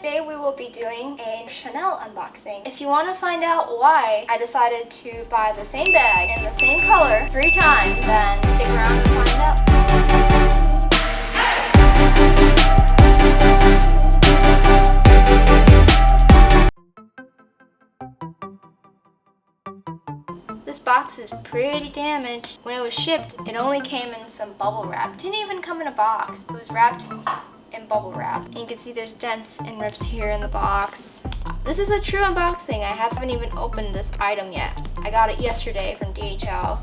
Today we will be doing a Chanel unboxing. If you want to find out why I decided to buy the same bag in the same color 3 times, then stick around and find out. This box is pretty damaged. When it was shipped, it only came in some bubble wrap. It didn't even come in a box. It was wrapped in bubble wrap. And you can see there's dents and rips here in the box. This is a true unboxing. I haven't even opened this item yet. I got it yesterday from DHL.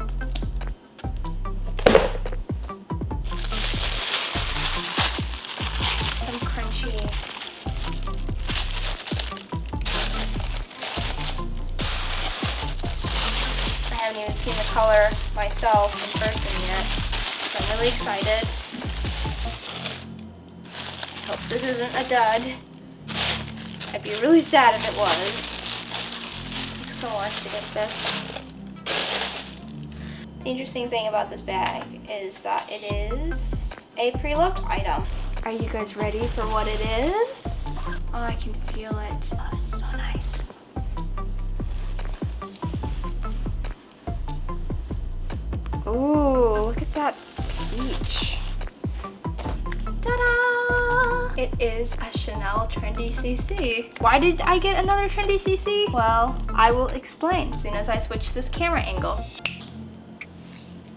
Some crunchy. I haven't even seen the color myself in person yet, so I'm really excited. I hope this isn't a dud. I'd be really sad if it was. Took so much to get this. The interesting thing about this bag is that it is a pre-loved item. Are you guys ready for what it is? Oh, I can feel it. Oh, it's so nice. Ooh, look at that peach. Ta-da! It is a Chanel Trendy CC. Why did I get another Trendy CC? Well, I will explain as soon as I switch this camera angle.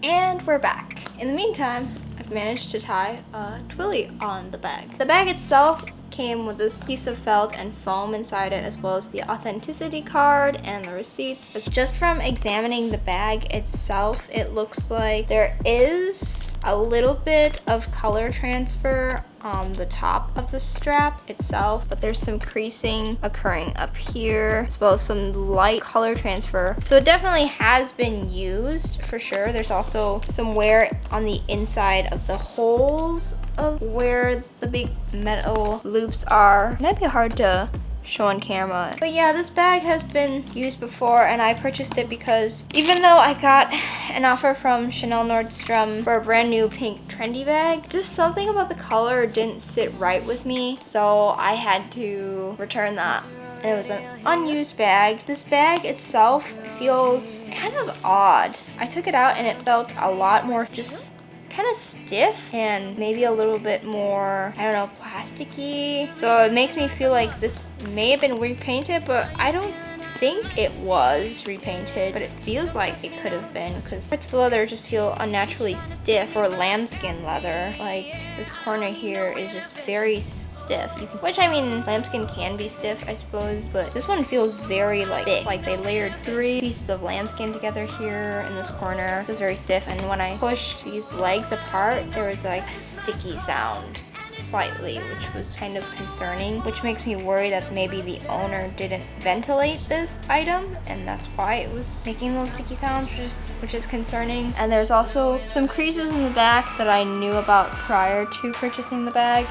And we're back. In the meantime, I've managed to tie a twilly on the bag. The bag itself came with this piece of felt and foam inside it, as well as the authenticity card and the receipt. It's just from examining the bag itself, it looks like there is a little bit of color transfer on the top of the strap itself, but there's some creasing occurring up here, as well as some light color transfer. So it definitely has been used for sure. There's also some wear on the inside of the holes of where the big metal loops are. It might be hard to show on camera. But yeah, this bag has been used before, and I purchased it because even though I got an offer from Chanel Nordstrom for a brand new pink trendy bag, just something about the color didn't sit right with me, so I had to return that. And it was an unused bag. This bag itself feels kind of odd. I took it out and it felt a lot more just kind of stiff and maybe a little bit more, I don't know, plasticky. So it makes me feel like this may have been repainted, but I don't think it was repainted, but it feels like it could have been, because parts of the leather just feel unnaturally stiff, or lambskin leather. Like this corner here is just very stiff. Which, I mean, lambskin can be stiff, I suppose, but this one feels very like thick. Like they layered 3 pieces of lambskin together here in this corner. It was very stiff, and when I pushed these legs apart, there was like a sticky sound. Slightly, which was kind of concerning, which makes me worry that maybe the owner didn't ventilate this item, and that's why it was making those sticky sounds, which is concerning. And there's also some creases in the back that I knew about prior to purchasing the bag.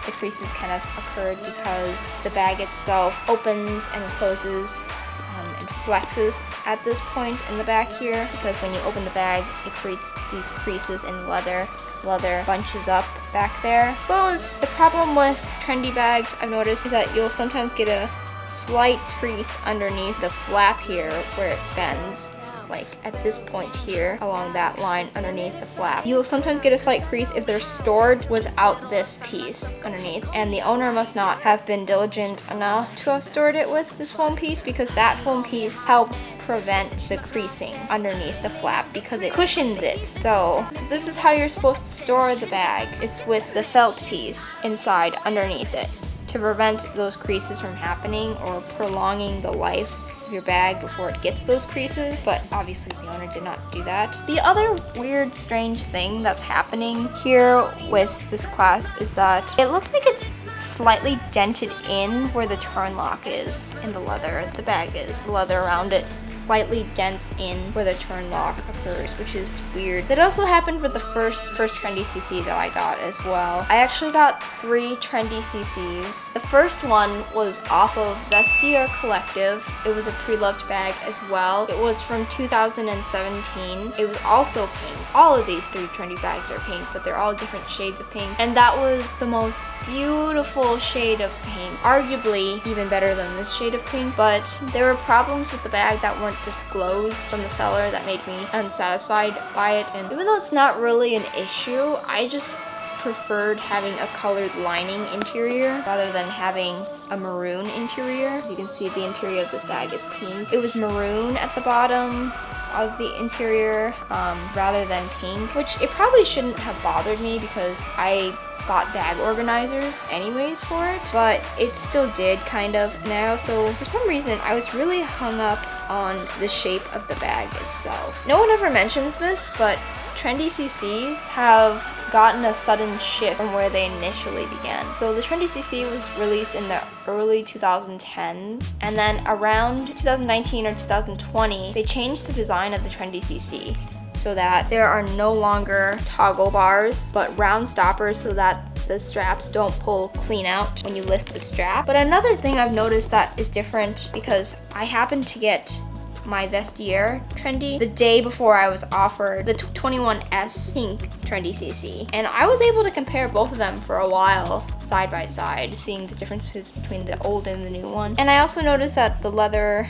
The creases kind of occurred because the bag itself opens and closes and flexes at this point in the back here, because when you open the bag, it creates these creases in the leather. Leather bunches up back there. As well as the problem with trendy bags I've noticed is that you'll sometimes get a slight crease underneath the flap here where it bends, like at this point here along that line underneath the flap. You'll sometimes get a slight crease if they're stored without this piece underneath, and the owner must not have been diligent enough to have stored it with this foam piece, because that foam piece helps prevent the creasing underneath the flap because it cushions it. So this is how you're supposed to store the bag, is with the felt piece inside underneath it, to prevent those creases from happening or prolonging the life of your bag before it gets those creases, but obviously the owner did not do that. The other weird, strange thing that's happening here with this clasp is that it looks like it's slightly dented in where the turn lock is in the leather. The bag is. The leather around it slightly dents in where the turn lock occurs, which is weird. That also happened with the first Trendy CC that I got as well. I actually got 3 Trendy CCs. The first one was off of Vestiaire Collective. It was a pre-loved bag as well. It was from 2017. It was also pink. All of these 3 trendy bags are pink, but they're all different shades of pink. And that was the most beautiful shade of pink. Arguably even better than this shade of pink, but there were problems with the bag that weren't disclosed from the seller that made me unsatisfied by it. And even though it's not really an issue, I just preferred having a colored lining interior rather than having a maroon interior. As you can see, the interior of this bag is pink. It was maroon at the bottom of the interior rather than pink, which it probably shouldn't have bothered me because I bought bag organizers anyways for it, but it still did kind of. And I also, for some reason, I was really hung up on the shape of the bag itself. No one ever mentions this, but Trendy CCs have gotten a sudden shift from where they initially began. So the Trendy CC was released in the early 2010s, and then around 2019 or 2020, they changed the design of the Trendy CC so that there are no longer toggle bars, but round stoppers so that the straps don't pull clean out when you lift the strap. But another thing I've noticed that is different, because I happened to get my vestiaire Trendy the day before I was offered the 21S pink Trendy CC, and I was able to compare both of them for a while side by side, seeing the differences between the old and the new one. And I also noticed that the leather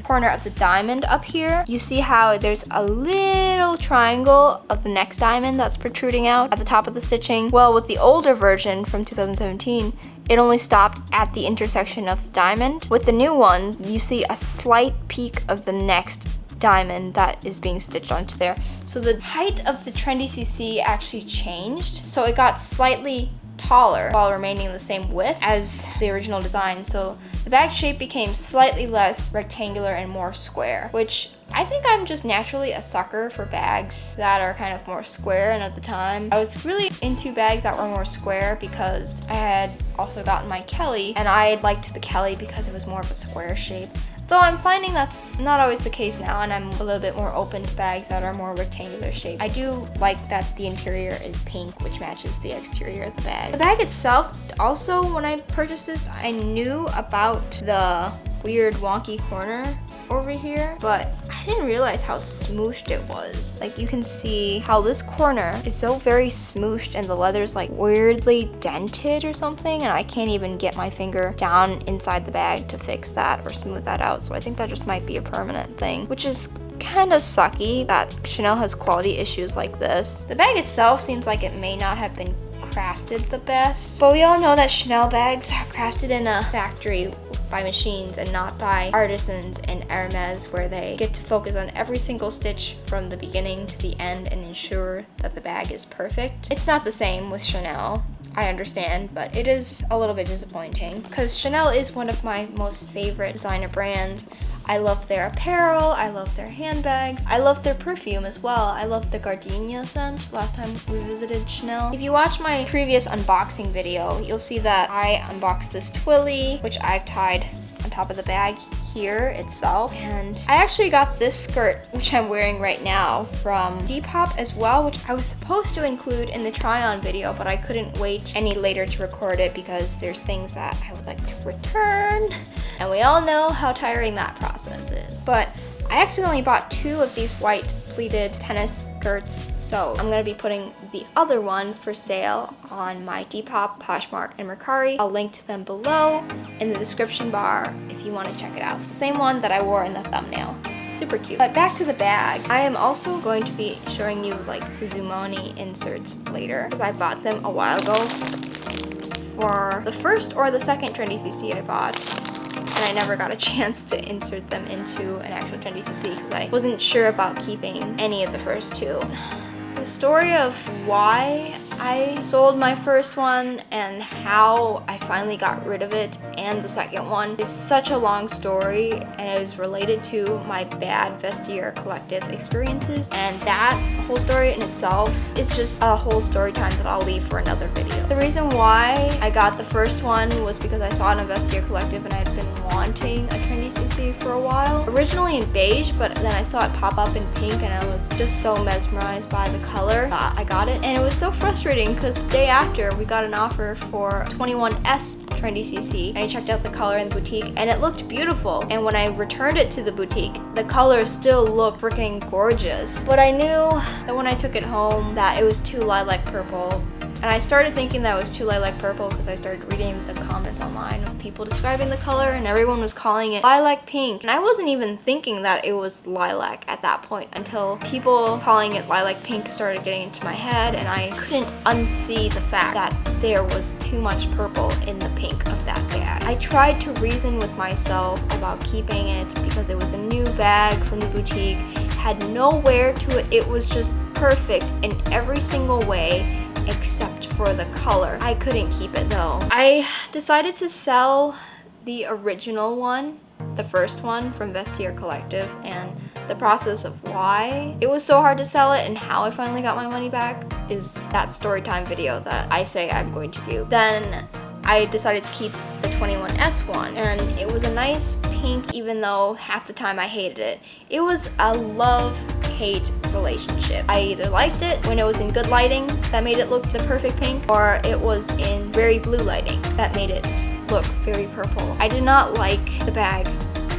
corner of the diamond up here, you see how there's a little triangle of the next diamond that's protruding out at the top of the stitching. Well, with the older version from 2017, it only stopped at the intersection of the diamond. With the new one, you see a slight peak of the next diamond that is being stitched onto there. So the height of the Trendy CC actually changed. So it got slightly taller while remaining the same width as the original design. So the bag shape became slightly less rectangular and more square, which I think I'm just naturally a sucker for bags that are kind of more square. And at the time, I was really into bags that were more square because I had also gotten my Kelly, and I liked the Kelly because it was more of a square shape. Though I'm finding that's not always the case now, and I'm a little bit more open to bags that are more rectangular shaped. I do like that the interior is pink, which matches the exterior of the bag. The bag itself, also, when I purchased this, I knew about the weird wonky corner over here, but I didn't realize how smooshed it was. Like, you can see how this corner is so very smooshed and the leather's like weirdly dented or something, and I can't even get my finger down inside the bag to fix that or smooth that out. So I think that just might be a permanent thing, which is kind of sucky that Chanel has quality issues like this. The bag itself seems like it may not have been crafted the best, but we all know that Chanel bags are crafted in a factory by machines and not by artisans and Hermes, where they get to focus on every single stitch from the beginning to the end and ensure that the bag is perfect. It's not the same with Chanel, I understand, but it is a little bit disappointing because Chanel is one of my most favorite designer brands. I love their apparel, I love their handbags, I love their perfume as well. I love the gardenia scent last time we visited Chanel. If you watch my previous unboxing video, you'll see that I unboxed this Twilly, which I've tied on top of the bag here itself. And I actually got this skirt, which I'm wearing right now, from Depop as well, which I was supposed to include in the try-on video, but I couldn't wait any later to record it because there's things that I would like to return. And we all know how tiring that process is. But I accidentally bought 2 of these white pleated tennis skirts, so I'm gonna be putting the other one for sale on my Depop, Poshmark, and Mercari. I'll link to them below in the description bar if you want to check it out. It's the same one that I wore in the thumbnail. Super cute. But back to the bag. I am also going to be showing you like the Zumoni inserts later because I bought them a while ago for the first or the second Trendy CC I bought. And I never got a chance to insert them into an actual Trendy CC because I wasn't sure about keeping any of the first 2. The story of why I sold my first one and how I finally got rid of it and the second one is such a long story, and it is related to my bad vestiaire collective experiences, and that whole story in itself is just a whole story time that I'll leave for another video. The reason why I got the first one was because I saw it in a vestiaire collective and I had been wanting a Trendy CC for a while. Originally in beige, but then I saw it pop up in pink and I was just so mesmerized by the color that I got it, and it was so frustrating frustrating because the day after we got an offer for 21S Trendy CC, and I checked out the color in the boutique and it looked beautiful. And when I returned it to the boutique, the color still looked freaking gorgeous. But I knew that when I took it home that it was too lilac purple. And I started thinking that it was too lilac purple because I started reading the comments online of people describing the color, and everyone was calling it lilac pink. And I wasn't even thinking that it was lilac at that point until people calling it lilac pink started getting into my head, and I couldn't unsee the fact that there was too much purple in the pink of that bag. I tried to reason with myself about keeping it because it was a new bag from the boutique, had no wear to it. It was just perfect in every single way except for the color. I couldn't keep it though. I decided to sell the original one, the first one from Vestiaire Collective, and the process of why it was so hard to sell it and how I finally got my money back is that Storytime video that I say I'm going to do. Then I decided to keep the 21S one, and it was a nice pink even though half the time I hated it. It was a love-hate relationship. I either liked it when it was in good lighting that made it look the perfect pink, or it was in very blue lighting that made it look very purple. I did not like the bag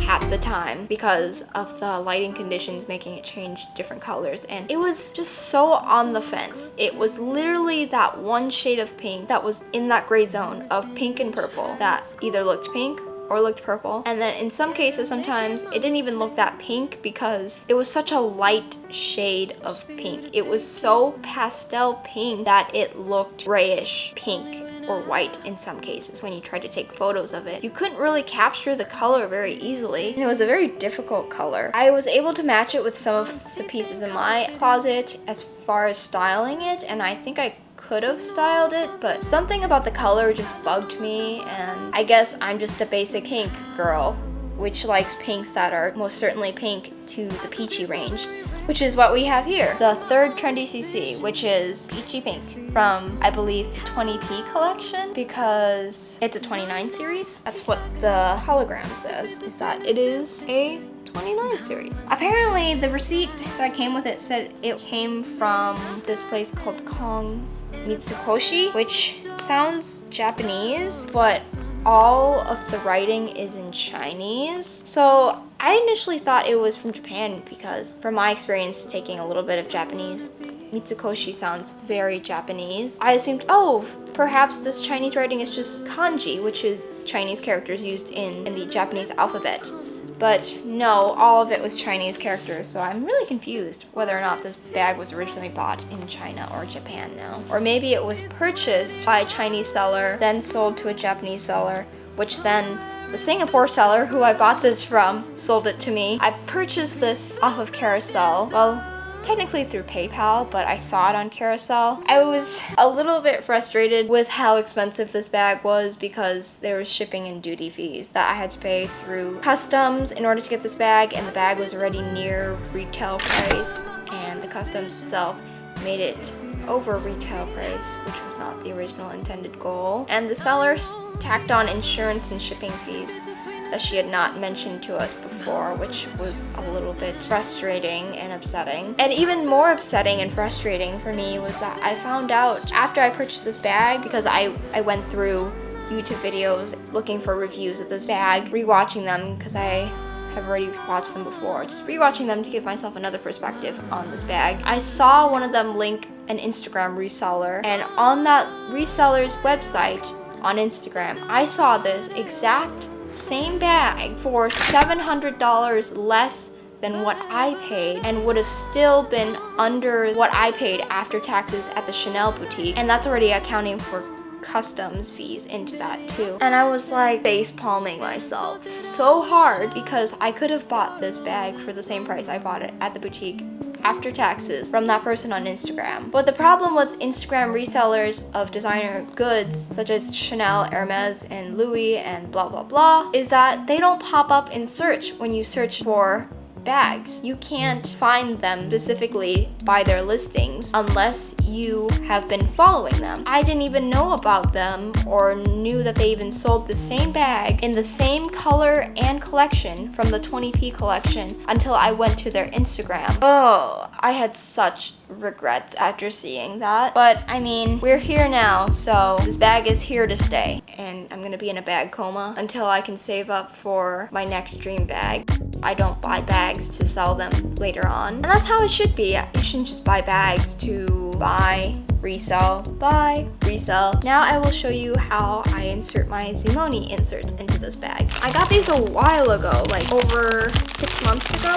half the time because of the lighting conditions making it change different colors, and it was just so on the fence. It was literally that one shade of pink that was in that gray zone of pink and purple that either looked pink or looked purple. And then in some cases, sometimes it didn't even look that pink because it was such a light shade of pink. It was so pastel pink that it looked grayish pink or white in some cases when you tried to take photos of it. You couldn't really capture the color very easily, and it was a very difficult color. I was able to match it with some of the pieces in my closet as far as styling it, and I think I could have styled it, but something about the color just bugged me, and I guess I'm just a basic pink girl, which likes pinks that are most certainly pink to the peachy range, which is what we have here. The third Trendy CC, which is peachy pink from, I believe, the 20p collection, because it's a 29 series. That's what the hologram says, is that it is a 29 series. Apparently, the receipt that came with it said it came from this place called Kong Mitsukoshi, which sounds Japanese, but all of the writing is in Chinese. So I initially thought it was from Japan because from my experience taking a little bit of Japanese, Mitsukoshi sounds very Japanese. I assumed, oh, perhaps this Chinese writing is just kanji, which is Chinese characters used in the Japanese alphabet. But no, all of it was Chinese characters, so I'm really confused whether or not this bag was originally bought in China or Japan now. Or maybe it was purchased by a Chinese seller, then sold to a Japanese seller, which then the Singapore seller who I bought this from sold it to me. I purchased this off of Carousel. Well, technically through PayPal, but I saw it on Carousel. I was a little bit frustrated with how expensive this bag was because there was shipping and duty fees that I had to pay through customs in order to get this bag, and the bag was already near retail price, and the customs itself made it over retail price, which was not the original intended goal. And the sellers tacked on insurance and shipping fees that she had not mentioned to us before, which was a little bit frustrating and upsetting. And even more upsetting and frustrating for me was that I found out after I purchased this bag, because I went through YouTube videos looking for reviews of this bag, rewatching them because I have already watched them before, just rewatching them to give myself another perspective on this bag. I saw one of them link an Instagram reseller, and on that reseller's website on Instagram, I saw this exact same bag for $700 less than what I paid, and would have still been under what I paid after taxes at the Chanel boutique, and that's already accounting for customs fees into that too. And I was like face palming myself so hard because I could have bought this bag for the same price I bought it at the boutique after taxes from that person on Instagram. But the problem with Instagram resellers of designer goods such as Chanel, Hermes, and Louis, and blah blah blah, is that they don't pop up in search when you search for bags. You can't find them specifically by their listings unless you have been following them. I didn't even know about them or knew that they even sold the same bag in the same color and collection from the 20p collection until I went to their Instagram. Oh, I had such regrets after seeing that. But I mean, we're here now, so this bag is here to stay. And I'm gonna be in a bag coma until I can save up for my next dream bag. I don't buy bags to sell them later on. And that's how it should be. You shouldn't just buy bags to buy, resell, buy, resell. Now I will show you how I insert my Zumoni inserts into this bag. I got these a while ago, like over 6 months ago.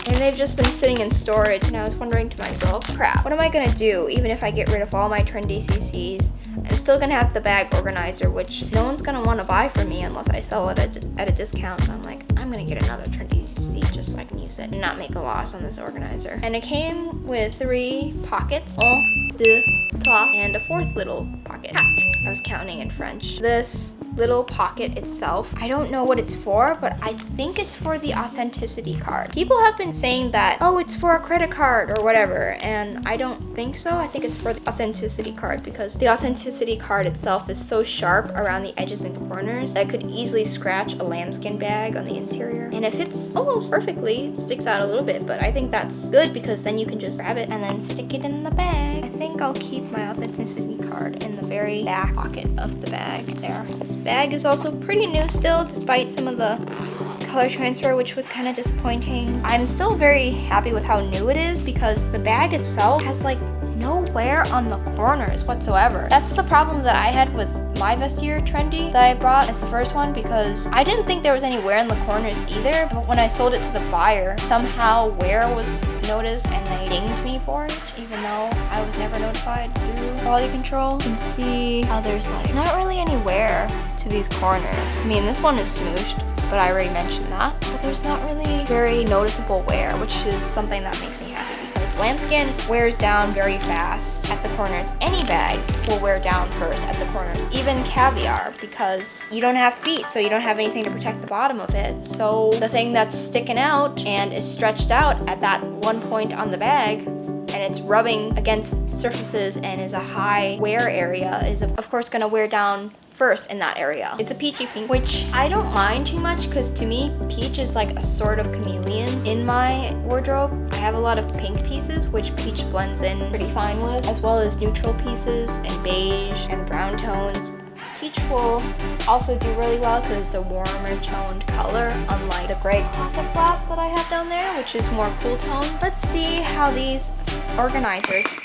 And they've just been sitting in storage, and I was wondering to myself, crap, what am I gonna do even if I get rid of all my Trendy CCs? I'm still gonna have the bag organizer, which no one's gonna wanna buy from me unless I sell it at a discount. So I'm like, I'm gonna get another Trendy CC just so I can use it and not make a loss on this organizer. And it came with 3 pockets, un, deux, trois, and a 4th little pocket. I was counting in French. This little pocket itself, I don't know what it's for, but I think it's for the authenticity card. People have been saying that, oh, it's for a credit card or whatever, and I don't think so. I think it's for the authenticity card because the authenticity card itself is so sharp around the edges and corners that I could easily scratch a lambskin bag on the interior. And it fits almost perfectly. It sticks out a little bit, but I think that's good because then you can just grab it and then stick it in the bag. I think I'll keep my authenticity card in the very back pocket of the bag there. This bag is also pretty new still, despite some of the color transfer, which was kind of disappointing. I'm still very happy with how new it is because the bag itself has like no wear on the corners whatsoever. That's the problem that I had with my Vestiaire Trendy that I brought as the first one because I didn't think there was any wear in the corners either. But when I sold it to the buyer, somehow wear was noticed and they dinged me for it, even though I was never notified through quality control. You can see how there's like not really any wear to these corners. I mean, this one is smooshed, but I already mentioned that. But there's not really very noticeable wear, which is something that makes me happy because lambskin wears down very fast at the corners. Any bag will wear down first at the corners, even caviar, because you don't have feet, so you don't have anything to protect the bottom of it. So the thing that's sticking out and is stretched out at that one point on the bag and it's rubbing against surfaces and is a high wear area is of course gonna wear down first in that area. It's a peachy pink, which I don't mind too much because to me, peach is like a sort of chameleon in my wardrobe. I have a lot of pink pieces, which peach blends in pretty fine with, as well as neutral pieces and beige and brown tones. Peach will also do really well because it's a warmer toned color, unlike the gray classic flap that I have down there, which is more cool tone. Let's see how these organizers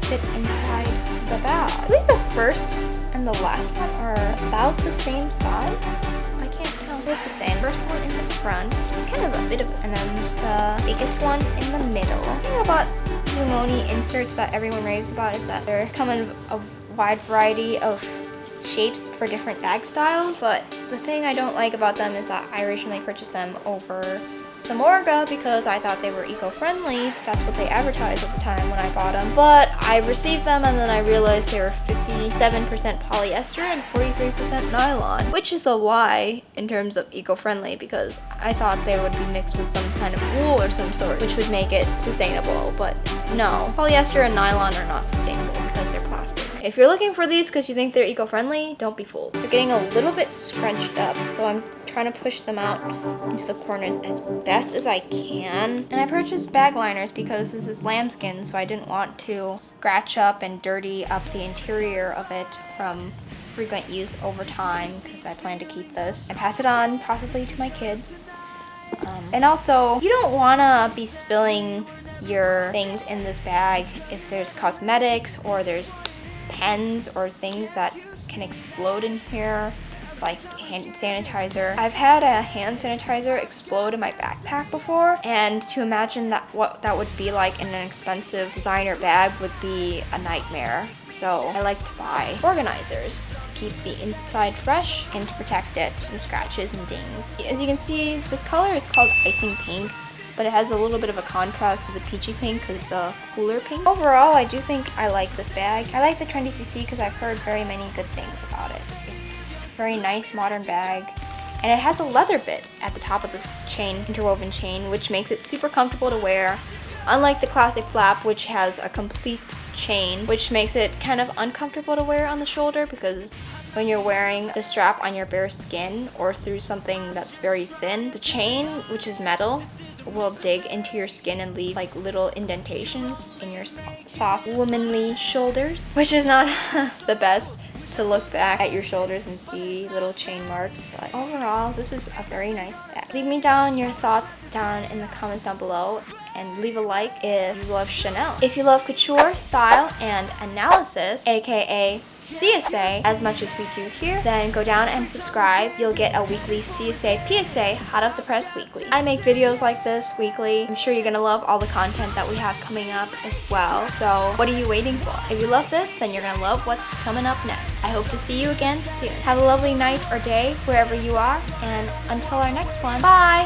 fit inside the bag. I believe the first and the last one are about the same size. I can't tell. They look the same. First one in the front, just kind of a bit of, and then the biggest one in the middle. The thing about Zumoni inserts that everyone raves about is that they're come in a wide variety of shapes for different bag styles, but the thing I don't like about them is that I originally purchased them over Samorga because I thought they were eco-friendly. That's what they advertised at the time when I bought them. But I received them and then I realized they were 57% polyester and 43% nylon, which is a lie in terms of eco-friendly because I thought they would be mixed with some kind of wool or some sort, which would make it sustainable. But no, polyester and nylon are not sustainable because they're plastic. If you're looking for these because you think they're eco-friendly, don't be fooled. They're getting a little bit scrunched up, so I'm trying to push them out into the corners as best as I can. And I purchased bag liners because this is lambskin, so I didn't want to scratch up and dirty up the interior of it from frequent use over time because I plan to keep this and pass it on possibly to my kids. And also, you don't want to be spilling your things in this bag if there's cosmetics or there's pens or things that can explode in here, like hand sanitizer. I've had a hand sanitizer explode in my backpack before, and to imagine that what that would be like in an expensive designer bag would be a nightmare. So I like to buy organizers to keep the inside fresh and to protect it from scratches and dings. As you can see, this color is called icing pink, but it has a little bit of a contrast to the peachy pink because it's a cooler pink. Overall, I do think I like this bag. I like the Trendy CC because I've heard very many good things about it. It's a very nice modern bag, and it has a leather bit at the top of this chain, interwoven chain, which makes it super comfortable to wear. Unlike the classic flap, which has a complete chain, which makes it kind of uncomfortable to wear on the shoulder because when you're wearing the strap on your bare skin or through something that's very thin, the chain, which is metal, will dig into your skin and leave like little indentations in your soft womanly shoulders, which is not the best to look back at your shoulders and see little chain marks, but overall this is a very nice bag. Leave me down your thoughts down in the comments down below, and leave a like if you love Chanel. If you love couture, style, and analysis, aka CSA, as much as we do here, then go down and subscribe. You'll get a weekly CSA PSA hot off the press weekly. I make videos like this weekly. I'm sure you're gonna love all the content that we have coming up as well. So what are you waiting for? If you love this, then you're gonna love what's coming up next. I hope to see you again soon. Have a lovely night or day wherever you are, and until our next one, bye!